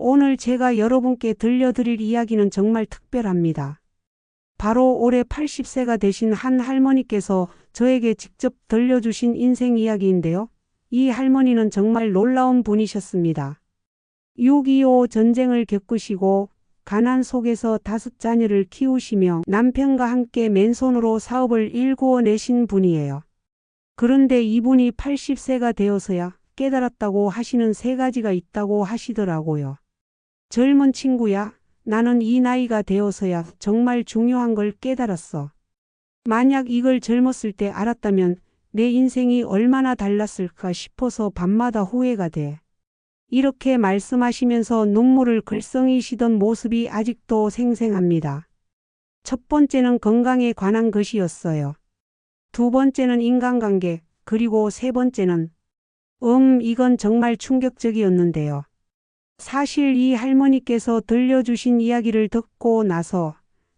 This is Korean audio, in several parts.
오늘 제가 여러분께 들려드릴 이야기는 정말 특별합니다. 바로 올해 80세가 되신 한 할머니께서 저에게 직접 들려주신 인생 이야기인데요. 이 할머니는 정말 놀라운 분이셨습니다. 6.25 전쟁을 겪으시고 가난 속에서 5자녀를 키우시며 남편과 함께 맨손으로 사업을 일구어내신 분이에요. 그런데 이분이 80세가 되어서야 깨달았다고 하시는 3가지가 있다고 하시더라고요. 젊은 친구야, 나는 이 나이가 되어서야 정말 중요한 걸 깨달았어. 만약 이걸 젊었을 때 알았다면 내 인생이 얼마나 달랐을까 싶어서 밤마다 후회가 돼. 이렇게 말씀하시면서 눈물을 글썽이시던 모습이 아직도 생생합니다. 첫 번째는 건강에 관한 것이었어요. 두 번째는 인간관계, 그리고 세 번째는 이건 정말 충격적이었는데요. 사실 이 할머니께서 들려주신 이야기를 듣고 나서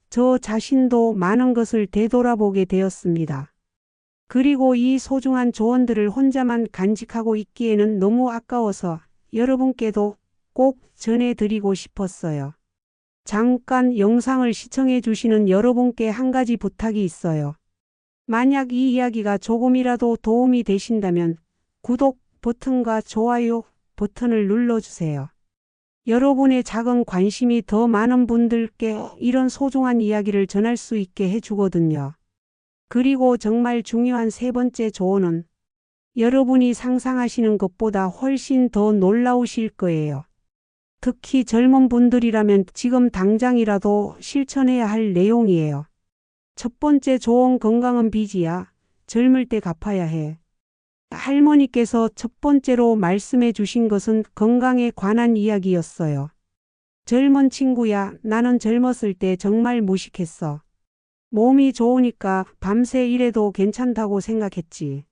저 자신도 많은 것을 되돌아보게 되었습니다. 그리고 이 소중한 조언들을 혼자만 간직하고 있기에는 너무 아까워서 여러분께도 꼭 전해드리고 싶었어요. 잠깐 영상을 시청해 주시는 여러분께 한 가지 부탁이 있어요. 만약 이 이야기가 조금이라도 도움이 되신다면 구독 버튼과 좋아요 버튼을 눌러주세요. 여러분의 작은 관심이 더 많은 분들께 이런 소중한 이야기를 전할 수 있게 해주거든요. 그리고 정말 중요한 세 번째 조언은 여러분이 상상하시는 것보다 훨씬 더 놀라우실 거예요. 특히 젊은 분들이라면 지금 당장이라도 실천해야 할 내용이에요. 첫 번째 조언, 건강은 빚이야. 젊을 때 갚아야 해. 할머니께서 첫 번째로 말씀해 주신 것은 건강에 관한 이야기였어요. 젊은 친구야, 나는 젊었을 때 정말 무식했어. 몸이 좋으니까 밤새 일해도 괜찮다고 생각했지.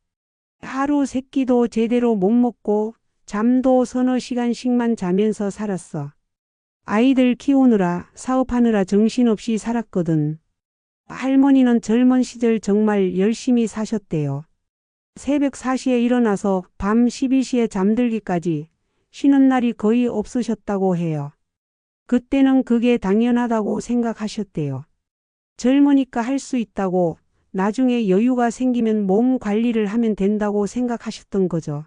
하루 3끼도 제대로 못 먹고 잠도 서너 시간씩만 자면서 살았어. 아이들 키우느라 사업하느라 정신없이 살았거든. 할머니는 젊은 시절 정말 열심히 사셨대요. 새벽 4시에 일어나서 밤 12시에 잠들기까지 쉬는 날이 거의 없으셨다고 해요. 그때는 그게 당연하다고 생각하셨대요. 젊으니까 할 수 있다고, 나중에 여유가 생기면 몸 관리를 하면 된다고 생각하셨던 거죠.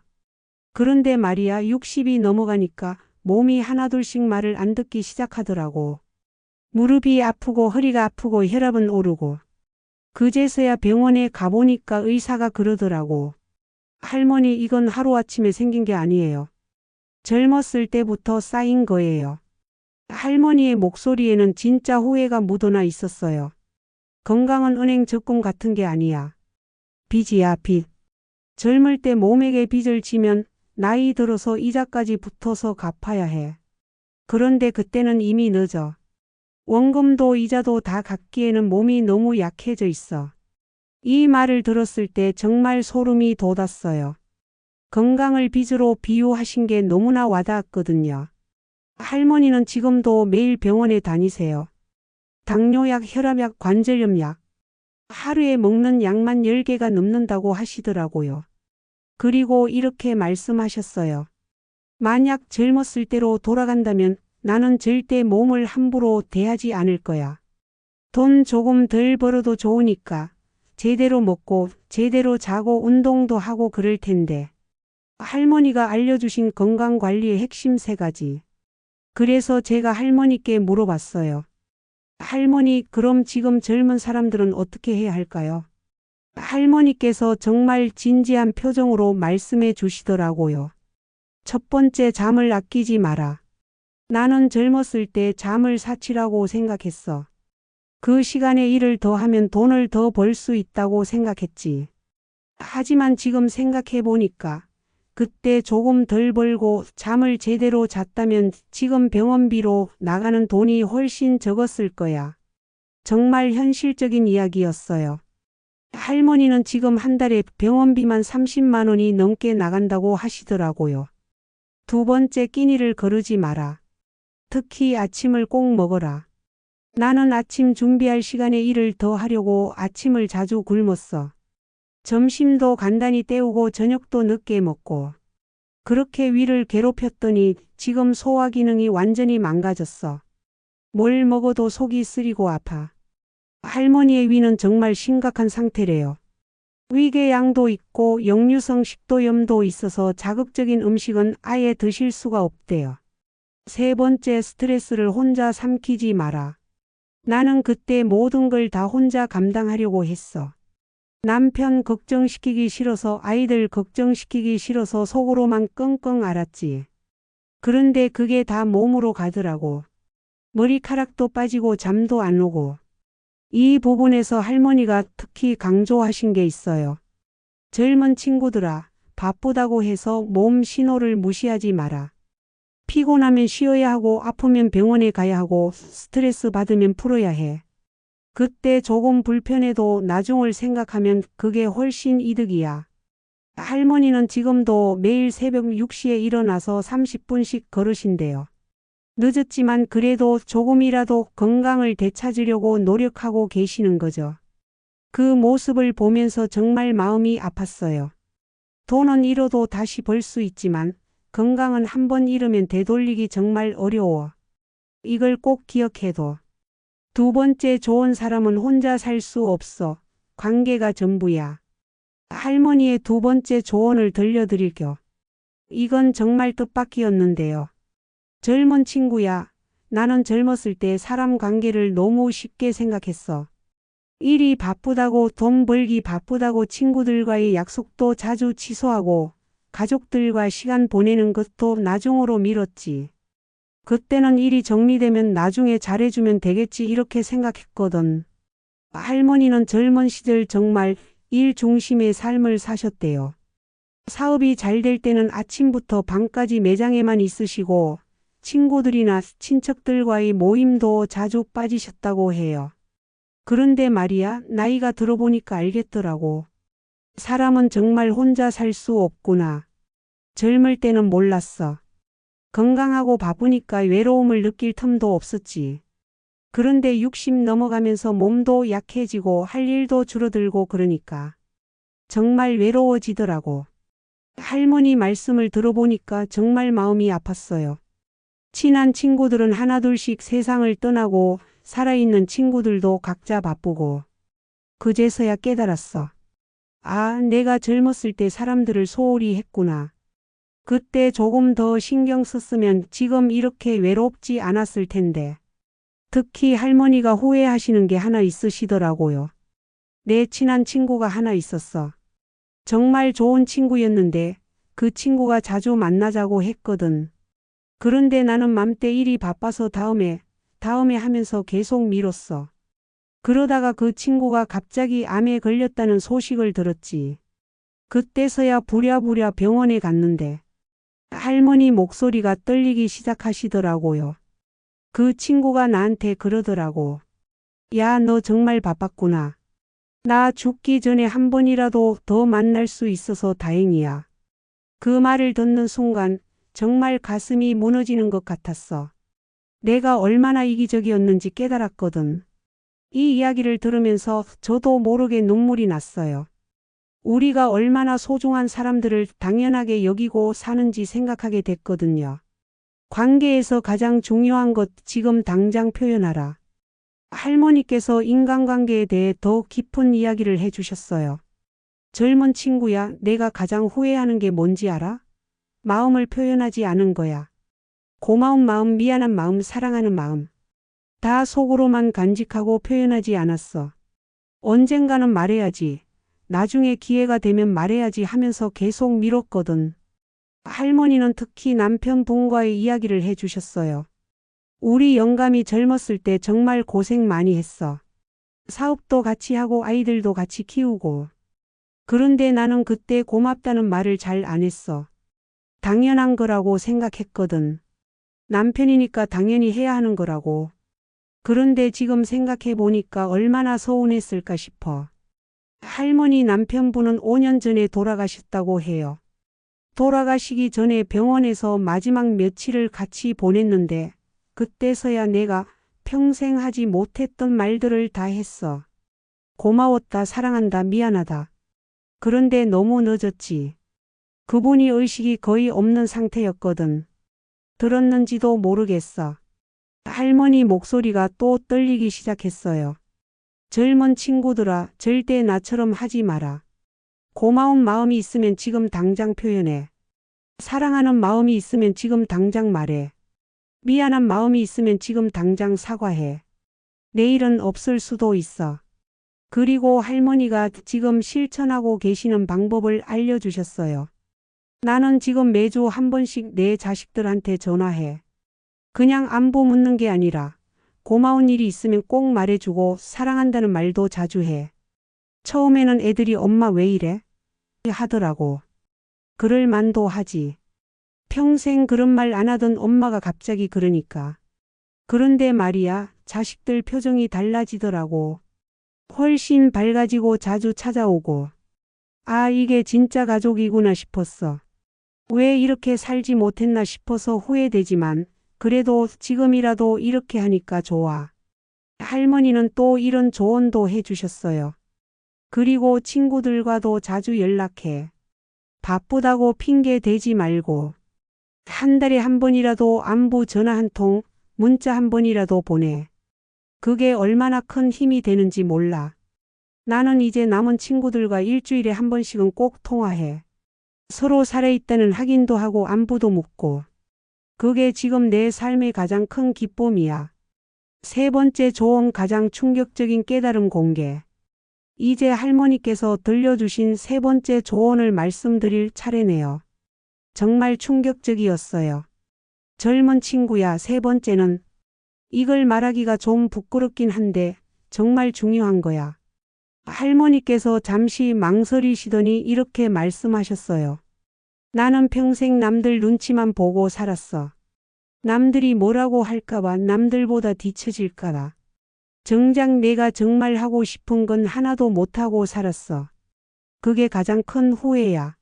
그런데 말이야, 60이 넘어가니까 몸이 하나둘씩 말을 안 듣기 시작하더라고. 무릎이 아프고 허리가 아프고 혈압은 오르고. 그제서야 병원에 가보니까 의사가 그러더라고. 할머니, 이건 하루아침에 생긴 게 아니에요. 젊었을 때부터 쌓인 거예요. 할머니의 목소리에는 진짜 후회가 묻어나 있었어요. 건강은 은행 적금 같은 게 아니야. 빚이야, 빚. 젊을 때 몸에게 빚을 지면 나이 들어서 이자까지 붙어서 갚아야 해. 그런데 그때는 이미 늦어. 원금도 이자도 다 갚기에는 몸이 너무 약해져 있어. 이 말을 들었을 때 정말 소름이 돋았어요. 건강을 빚으로 비유하신 게 너무나 와닿았거든요. 할머니는 지금도 매일 병원에 다니세요. 당뇨약, 혈압약, 관절염약. 하루에 먹는 약만 10개가 넘는다고 하시더라고요. 그리고 이렇게 말씀하셨어요. 만약 젊었을 때로 돌아간다면 나는 절대 몸을 함부로 대하지 않을 거야. 돈 조금 덜 벌어도 좋으니까 제대로 먹고 제대로 자고 운동도 하고 그럴 텐데. 할머니가 알려주신 건강관리의 핵심 3가지. 그래서 제가 할머니께 물어봤어요. 할머니, 그럼 지금 젊은 사람들은 어떻게 해야 할까요? 할머니께서 정말 진지한 표정으로 말씀해 주시더라고요. 첫 번째, 잠을 아끼지 마라. 나는 젊었을 때 잠을 사치라고 생각했어. 그 시간에 일을 더 하면 돈을 더 벌 수 있다고 생각했지. 하지만 지금 생각해 보니까 그때 조금 덜 벌고 잠을 제대로 잤다면 지금 병원비로 나가는 돈이 훨씬 적었을 거야. 정말 현실적인 이야기였어요. 할머니는 지금 한 달에 병원비만 30만 원이 넘게 나간다고 하시더라고요. 두 번째, 끼니를 거르지 마라. 특히 아침을 꼭 먹어라. 나는 아침 준비할 시간에 일을 더 하려고 아침을 자주 굶었어. 점심도 간단히 때우고 저녁도 늦게 먹고. 그렇게 위를 괴롭혔더니 지금 소화 기능이 완전히 망가졌어. 뭘 먹어도 속이 쓰리고 아파. 할머니의 위는 정말 심각한 상태래요. 위궤양도 있고 역류성 식도염도 있어서 자극적인 음식은 아예 드실 수가 없대요. 세 번째, 스트레스를 혼자 삼키지 마라. 나는 그때 모든 걸 다 혼자 감당하려고 했어. 남편 걱정시키기 싫어서, 아이들 걱정시키기 싫어서 속으로만 끙끙 앓았지. 그런데 그게 다 몸으로 가더라고. 머리카락도 빠지고 잠도 안 오고. 이 부분에서 할머니가 특히 강조하신 게 있어요. 젊은 친구들아, 바쁘다고 해서 몸 신호를 무시하지 마라. 피곤하면 쉬어야 하고 아프면 병원에 가야 하고 스트레스 받으면 풀어야 해. 그때 조금 불편해도 나중을 생각하면 그게 훨씬 이득이야. 할머니는 지금도 매일 새벽 6시에 일어나서 30분씩 걸으신대요. 늦었지만 그래도 조금이라도 건강을 되찾으려고 노력하고 계시는 거죠. 그 모습을 보면서 정말 마음이 아팠어요. 돈은 잃어도 다시 벌 수 있지만 건강은 한번 잃으면 되돌리기 정말 어려워. 이걸 꼭 기억해둬. 두 번째, 좋은 사람은 혼자 살 수 없어. 관계가 전부야. 할머니의 두 번째 조언을 들려드릴게요. 이건 정말 뜻밖이었는데요. 젊은 친구야, 나는 젊었을 때 사람 관계를 너무 쉽게 생각했어. 일이 바쁘다고, 돈 벌기 바쁘다고 친구들과의 약속도 자주 취소하고 가족들과 시간 보내는 것도 나중으로 미뤘지. 그때는 일이 정리되면 나중에 잘해주면 되겠지 이렇게 생각했거든. 할머니는 젊은 시절 정말 일 중심의 삶을 사셨대요. 사업이 잘 될 때는 아침부터 밤까지 매장에만 있으시고 친구들이나 친척들과의 모임도 자주 빠지셨다고 해요. 그런데 말이야, 나이가 들어보니까 알겠더라고. 사람은 정말 혼자 살 수 없구나. 젊을 때는 몰랐어. 건강하고 바쁘니까 외로움을 느낄 틈도 없었지. 그런데 60 넘어가면서 몸도 약해지고 할 일도 줄어들고 그러니까 정말 외로워지더라고. 할머니 말씀을 들어보니까 정말 마음이 아팠어요. 친한 친구들은 하나둘씩 세상을 떠나고 살아있는 친구들도 각자 바쁘고. 그제서야 깨달았어. 아, 내가 젊었을 때 사람들을 소홀히 했구나. 그때 조금 더 신경 썼으면 지금 이렇게 외롭지 않았을 텐데. 특히 할머니가 후회하시는 게 하나 있으시더라고요. 내 친한 친구가 하나 있었어. 정말 좋은 친구였는데 그 친구가 자주 만나자고 했거든. 그런데 나는 맘때 일이 바빠서 다음에 하면서 계속 미뤘어. 그러다가 그 친구가 갑자기 암에 걸렸다는 소식을 들었지. 그때서야 부랴부랴 병원에 갔는데 할머니 목소리가 떨리기 시작하시더라고요. 그 친구가 나한테 그러더라고. 야, 너 정말 바빴구나. 나 죽기 전에 한 번이라도 더 만날 수 있어서 다행이야. 그 말을 듣는 순간 정말 가슴이 무너지는 것 같았어. 내가 얼마나 이기적이었는지 깨달았거든. 이 이야기를 들으면서 저도 모르게 눈물이 났어요. 우리가 얼마나 소중한 사람들을 당연하게 여기고 사는지 생각하게 됐거든요. 관계에서 가장 중요한 것 지금 당장 표현하라. 할머니께서 인간관계에 대해 더 깊은 이야기를 해주셨어요. 젊은 친구야, 내가 가장 후회하는 게 뭔지 알아? 마음을 표현하지 않은 거야. 고마운 마음, 미안한 마음, 사랑하는 마음. 다 속으로만 간직하고 표현하지 않았어. 언젠가는 말해야지. 나중에 기회가 되면 말해야지 하면서 계속 미뤘거든. 할머니는 특히 남편분과의 이야기를 해주셨어요. 우리 영감이 젊었을 때 정말 고생 많이 했어. 사업도 같이 하고 아이들도 같이 키우고. 그런데 나는 그때 고맙다는 말을 잘 안 했어. 당연한 거라고 생각했거든. 남편이니까 당연히 해야 하는 거라고. 그런데 지금 생각해 보니까 얼마나 서운했을까 싶어. 할머니 남편분은 5년 전에 돌아가셨다고 해요. 돌아가시기 전에 병원에서 마지막 며칠을 같이 보냈는데 그때서야 내가 평생 하지 못했던 말들을 다 했어. 고마웠다, 사랑한다, 미안하다. 그런데 너무 늦었지. 그분이 의식이 거의 없는 상태였거든. 들었는지도 모르겠어. 할머니 목소리가 또 떨리기 시작했어요. 젊은 친구들아, 절대 나처럼 하지 마라. 고마운 마음이 있으면 지금 당장 표현해. 사랑하는 마음이 있으면 지금 당장 말해. 미안한 마음이 있으면 지금 당장 사과해. 내일은 없을 수도 있어. 그리고 할머니가 지금 실천하고 계시는 방법을 알려주셨어요. 나는 지금 매주 한 번씩 내 자식들한테 전화해. 그냥 안부 묻는 게 아니라 고마운 일이 있으면 꼭 말해주고 사랑한다는 말도 자주 해. 처음에는 애들이 엄마 왜 이래? 하더라고. 그럴 만도 하지. 평생 그런 말 안 하던 엄마가 갑자기 그러니까. 그런데 말이야, 자식들 표정이 달라지더라고. 훨씬 밝아지고 자주 찾아오고. 아, 이게 진짜 가족이구나 싶었어. 왜 이렇게 살지 못했나 싶어서 후회되지만 그래도 지금이라도 이렇게 하니까 좋아. 할머니는 또 이런 조언도 해주셨어요. 그리고 친구들과도 자주 연락해. 바쁘다고 핑계 대지 말고. 한 달에 한 번이라도 안부 전화 한 통, 문자 한 번이라도 보내. 그게 얼마나 큰 힘이 되는지 몰라. 나는 이제 남은 친구들과 일주일에 한 번씩은 꼭 통화해. 서로 살아있다는 확인도 하고 안부도 묻고. 그게 지금 내 삶의 가장 큰 기쁨이야. 세 번째 조언, 가장 충격적인 깨달음 공개. 이제 할머니께서 들려주신 세 번째 조언을 말씀드릴 차례네요. 정말 충격적이었어요. 젊은 친구야, 세 번째는 이걸 말하기가 좀 부끄럽긴 한데 정말 중요한 거야. 할머니께서 잠시 망설이시더니 이렇게 말씀하셨어요. 나는 평생 남들 눈치만 보고 살았어. 남들이 뭐라고 할까봐, 남들보다 뒤처질까봐. 정작 내가 정말 하고 싶은 건 하나도 못하고 살았어. 그게 가장 큰 후회야.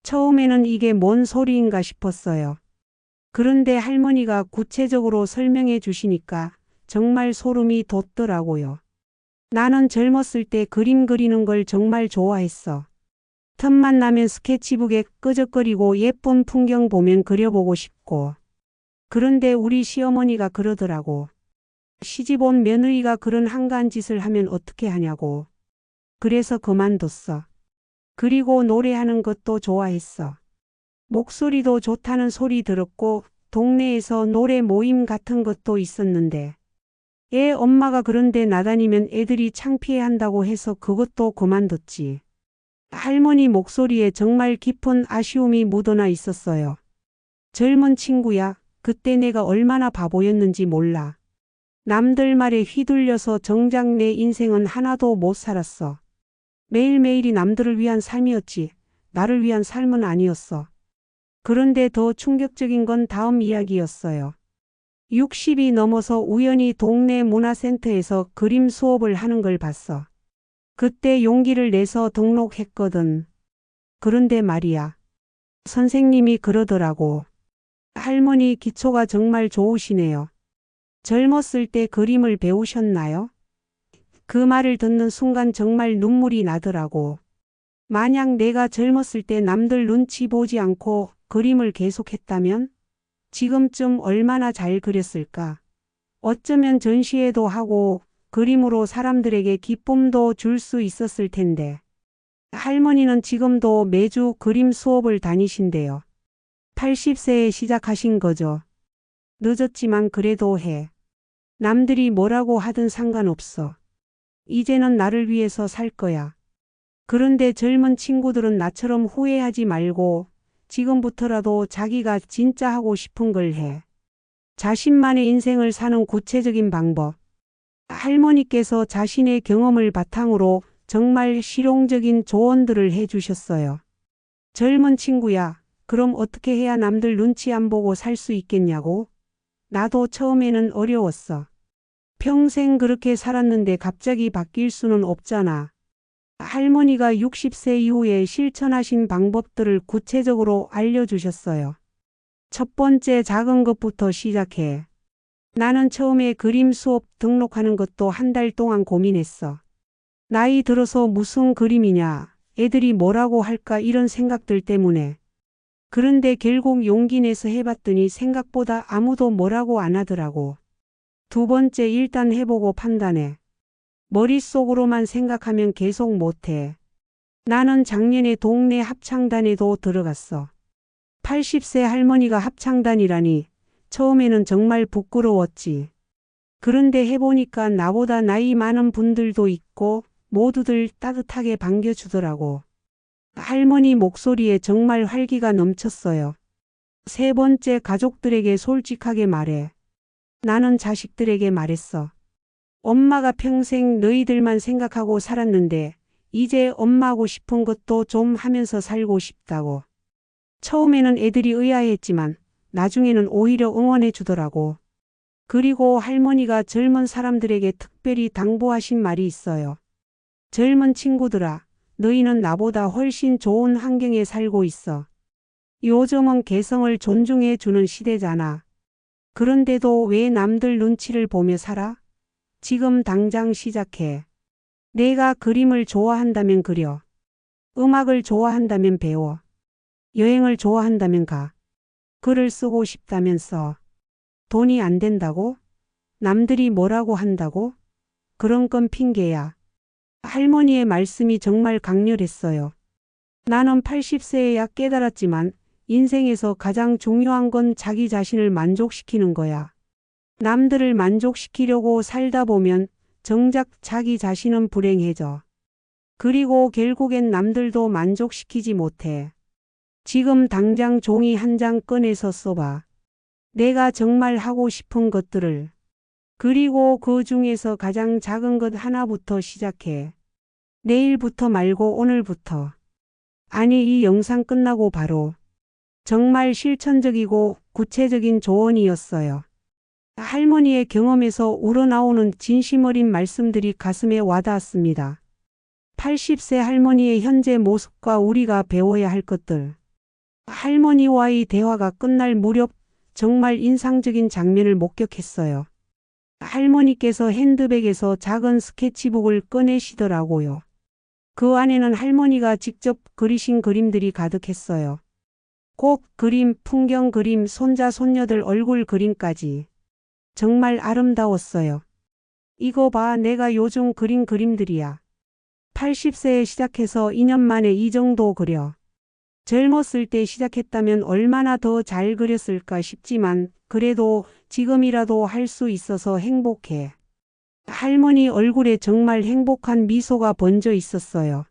처음에는 이게 뭔 소리인가 싶었어요. 그런데 할머니가 구체적으로 설명해 주시니까 정말 소름이 돋더라고요. 나는 젊었을 때 그림 그리는 걸 정말 좋아했어. 틈만 나면 스케치북에 끄적거리고 예쁜 풍경 보면 그려보고 싶고. 그런데 우리 시어머니가 그러더라고. 시집 온 며느리가 그런 한가한 짓을 하면 어떻게 하냐고. 그래서 그만뒀어. 그리고 노래하는 것도 좋아했어. 목소리도 좋다는 소리 들었고 동네에서 노래 모임 같은 것도 있었는데 애 엄마가 그런데 나다니면 애들이 창피해한다고 해서 그것도 그만뒀지. 할머니 목소리에 정말 깊은 아쉬움이 묻어나 있었어요. 젊은 친구야, 그때 내가 얼마나 바보였는지 몰라. 남들 말에 휘둘려서 정작 내 인생은 하나도 못 살았어. 매일매일이 남들을 위한 삶이었지 나를 위한 삶은 아니었어. 그런데 더 충격적인 건 다음 이야기였어요. 60이 넘어서 우연히 동네 문화센터에서 그림 수업을 하는 걸 봤어. 그때 용기를 내서 등록했거든. 그런데 말이야. 선생님이 그러더라고. 할머니 기초가 정말 좋으시네요. 젊었을 때 그림을 배우셨나요? 그 말을 듣는 순간 정말 눈물이 나더라고. 만약 내가 젊었을 때 남들 눈치 보지 않고 그림을 계속했다면 지금쯤 얼마나 잘 그렸을까. 어쩌면 전시회도 하고 그림으로 사람들에게 기쁨도 줄 수 있었을 텐데. 할머니는 지금도 매주 그림 수업을 다니신대요. 80세에 시작하신 거죠. 늦었지만 그래도 해. 남들이 뭐라고 하든 상관없어. 이제는 나를 위해서 살 거야. 그런데 젊은 친구들은 나처럼 후회하지 말고 지금부터라도 자기가 진짜 하고 싶은 걸 해. 자신만의 인생을 사는 구체적인 방법. 할머니께서 자신의 경험을 바탕으로 정말 실용적인 조언들을 해주셨어요. 젊은 친구야, 그럼 어떻게 해야 남들 눈치 안 보고 살 수 있겠냐고? 나도 처음에는 어려웠어. 평생 그렇게 살았는데 갑자기 바뀔 수는 없잖아. 할머니가 60세 이후에 실천하신 방법들을 구체적으로 알려주셨어요. 첫 번째, 작은 것부터 시작해. 나는 처음에 그림 수업 등록하는 것도 한 달 동안 고민했어. 나이 들어서 무슨 그림이냐, 애들이 뭐라고 할까 이런 생각들 때문에. 그런데 결국 용기 내서 해봤더니 생각보다 아무도 뭐라고 안 하더라고. 두 번째 일단 해보고 판단해. 머릿속으로만 생각하면 계속 못해. 나는 작년에 동네 합창단에도 들어갔어. 80세 할머니가 합창단이라니 처음에는 정말 부끄러웠지. 그런데 해보니까 나보다 나이 많은 분들도 있고 모두들 따뜻하게 반겨주더라고. 할머니 목소리에 정말 활기가 넘쳤어요. 세 번째 가족들에게 솔직하게 말해. 나는 자식들에게 말했어. 엄마가 평생 너희들만 생각하고 살았는데 이제 엄마하고 싶은 것도 좀 하면서 살고 싶다고. 처음에는 애들이 의아해했지만 나중에는 오히려 응원해 주더라고. 그리고 할머니가 젊은 사람들에게 특별히 당부하신 말이 있어요. 젊은 친구들아, 너희는 나보다 훨씬 좋은 환경에 살고 있어. 요즘은 개성을 존중해 주는 시대잖아. 그런데도 왜 남들 눈치를 보며 살아? 지금 당장 시작해. 내가 그림을 좋아한다면 그려. 음악을 좋아한다면 배워. 여행을 좋아한다면 가. 글을 쓰고 싶다면 써. 돈이 안 된다고? 남들이 뭐라고 한다고? 그런 건 핑계야. 할머니의 말씀이 정말 강렬했어요. 나는 80세에야 깨달았지만 인생에서 가장 중요한 건 자기 자신을 만족시키는 거야. 남들을 만족시키려고 살다 보면 정작 자기 자신은 불행해져. 그리고 결국엔 남들도 만족시키지 못해. 지금 당장 종이 한 장 꺼내서 써봐. 내가 정말 하고 싶은 것들을. 그리고 그 중에서 가장 작은 것 하나부터 시작해. 내일부터 말고 오늘부터. 아니, 이 영상 끝나고 바로. 정말 실천적이고 구체적인 조언이었어요. 할머니의 경험에서 우러나오는 진심 어린 말씀들이 가슴에 와닿았습니다. 80세 할머니의 현재 모습과 우리가 배워야 할 것들. 할머니와의 대화가 끝날 무렵 정말 인상적인 장면을 목격했어요. 할머니께서 핸드백에서 작은 스케치북을 꺼내시더라고요. 그 안에는 할머니가 직접 그리신 그림들이 가득했어요. 꽃 그림, 풍경 그림, 손자 손녀들 얼굴 그림까지. 정말 아름다웠어요. 이거 봐, 내가 요즘 그린 그림들이야. 80세에 시작해서 2년 만에 이 정도 그려. 젊었을 때 시작했다면 얼마나 더 잘 그렸을까 싶지만 그래도 지금이라도 할 수 있어서 행복해. 할머니 얼굴에 정말 행복한 미소가 번져 있었어요.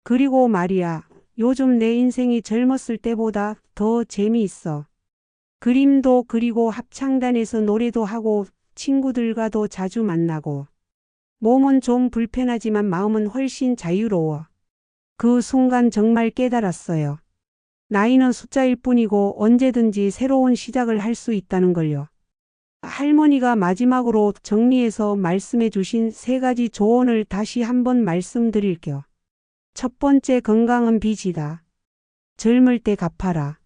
그리고 말이야, 요즘 내 인생이 젊었을 때보다 더 재미있어. 그림도 그리고 합창단에서 노래도 하고 친구들과도 자주 만나고. 몸은 좀 불편하지만 마음은 훨씬 자유로워. 그 순간 정말 깨달았어요. 나이는 숫자일 뿐이고 언제든지 새로운 시작을 할 수 있다는 걸요. 할머니가 마지막으로 정리해서 말씀해 주신 3가지 조언을 다시 한번 말씀드릴게요. 첫 번째, 건강은 빚이다. 젊을 때 갚아라.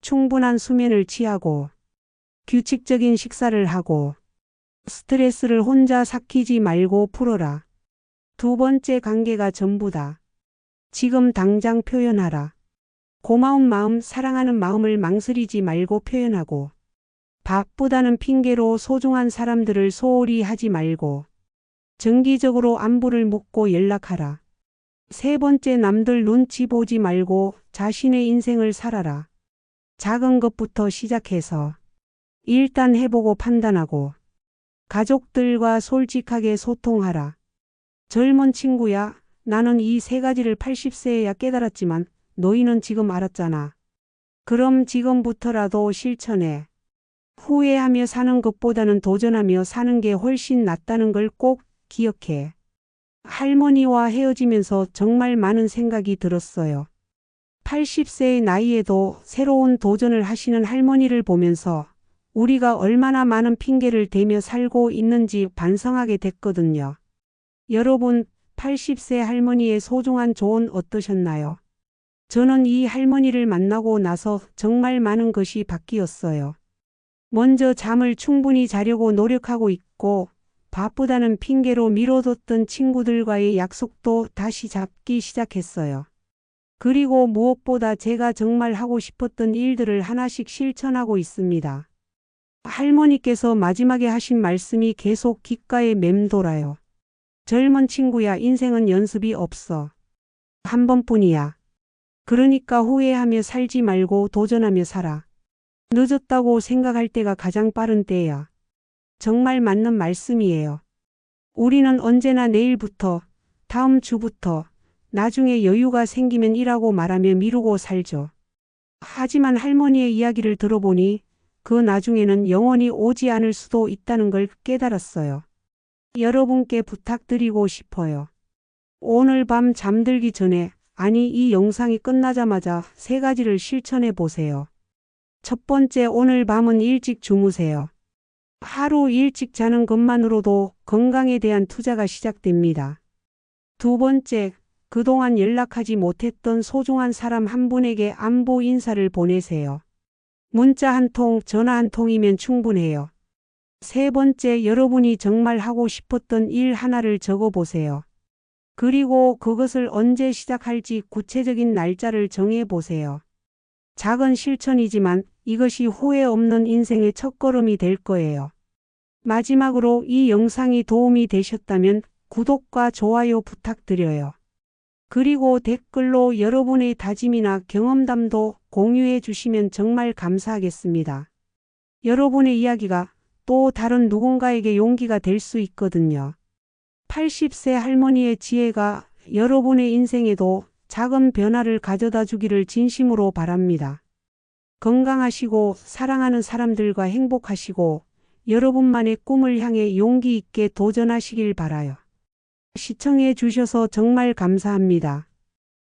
충분한 수면을 취하고 규칙적인 식사를 하고 스트레스를 혼자 삭히지 말고 풀어라. 두 번째, 관계가 전부다. 지금 당장 표현하라. 고마운 마음, 사랑하는 마음을 망설이지 말고 표현하고 바쁘다는 핑계로 소중한 사람들을 소홀히 하지 말고 정기적으로 안부를 묻고 연락하라. 세 번째, 남들 눈치 보지 말고 자신의 인생을 살아라. 작은 것부터 시작해서 일단 해보고 판단하고 가족들과 솔직하게 소통하라. 젊은 친구야, 나는 이 3가지를 80세에야 깨달았지만 너희는 지금 알았잖아. 그럼 지금부터라도 실천해. 후회하며 사는 것보다는 도전하며 사는 게 훨씬 낫다는 걸 꼭 기억해. 할머니와 헤어지면서 정말 많은 생각이 들었어요. 80세의 나이에도 새로운 도전을 하시는 할머니를 보면서 우리가 얼마나 많은 핑계를 대며 살고 있는지 반성하게 됐거든요. 여러분, 80세 할머니의 소중한 조언 어떠셨나요? 저는 이 할머니를 만나고 나서 정말 많은 것이 바뀌었어요. 먼저 잠을 충분히 자려고 노력하고 있고 바쁘다는 핑계로 미뤄뒀던 친구들과의 약속도 다시 잡기 시작했어요. 그리고 무엇보다 제가 정말 하고 싶었던 일들을 하나씩 실천하고 있습니다. 할머니께서 마지막에 하신 말씀이 계속 귓가에 맴돌아요. 젊은 친구야, 인생은 연습이 없어. 한 번뿐이야. 그러니까 후회하며 살지 말고 도전하며 살아. 늦었다고 생각할 때가 가장 빠른 때야. 정말 맞는 말씀이에요. 우리는 언제나 내일부터, 다음 주부터, 나중에 여유가 생기면 이라고 말하며 미루고 살죠. 하지만 할머니의 이야기를 들어보니 그 나중에는 영원히 오지 않을 수도 있다는 걸 깨달았어요. 여러분께 부탁드리고 싶어요. 오늘 밤 잠들기 전에, 아니 이 영상이 끝나자마자 3가지를 실천해 보세요. 첫 번째, 오늘 밤은 일찍 주무세요. 하루 일찍 자는 것만으로도 건강에 대한 투자가 시작됩니다. 두 번째, 그동안 연락하지 못했던 소중한 사람 한 분에게 안부 인사를 보내세요. 문자 한 통, 전화 한 통이면 충분해요. 세 번째, 여러분이 정말 하고 싶었던 일 하나를 적어보세요. 그리고 그것을 언제 시작할지 구체적인 날짜를 정해보세요. 작은 실천이지만 이것이 후회 없는 인생의 첫걸음이 될 거예요. 마지막으로 이 영상이 도움이 되셨다면 구독과 좋아요 부탁드려요. 그리고 댓글로 여러분의 다짐이나 경험담도 공유해 주시면 정말 감사하겠습니다. 여러분의 이야기가 또 다른 누군가에게 용기가 될 수 있거든요. 80세 할머니의 지혜가 여러분의 인생에도 작은 변화를 가져다 주기를 진심으로 바랍니다. 건강하시고 사랑하는 사람들과 행복하시고 여러분만의 꿈을 향해 용기 있게 도전하시길 바라요. 시청해 주셔서 정말 감사합니다.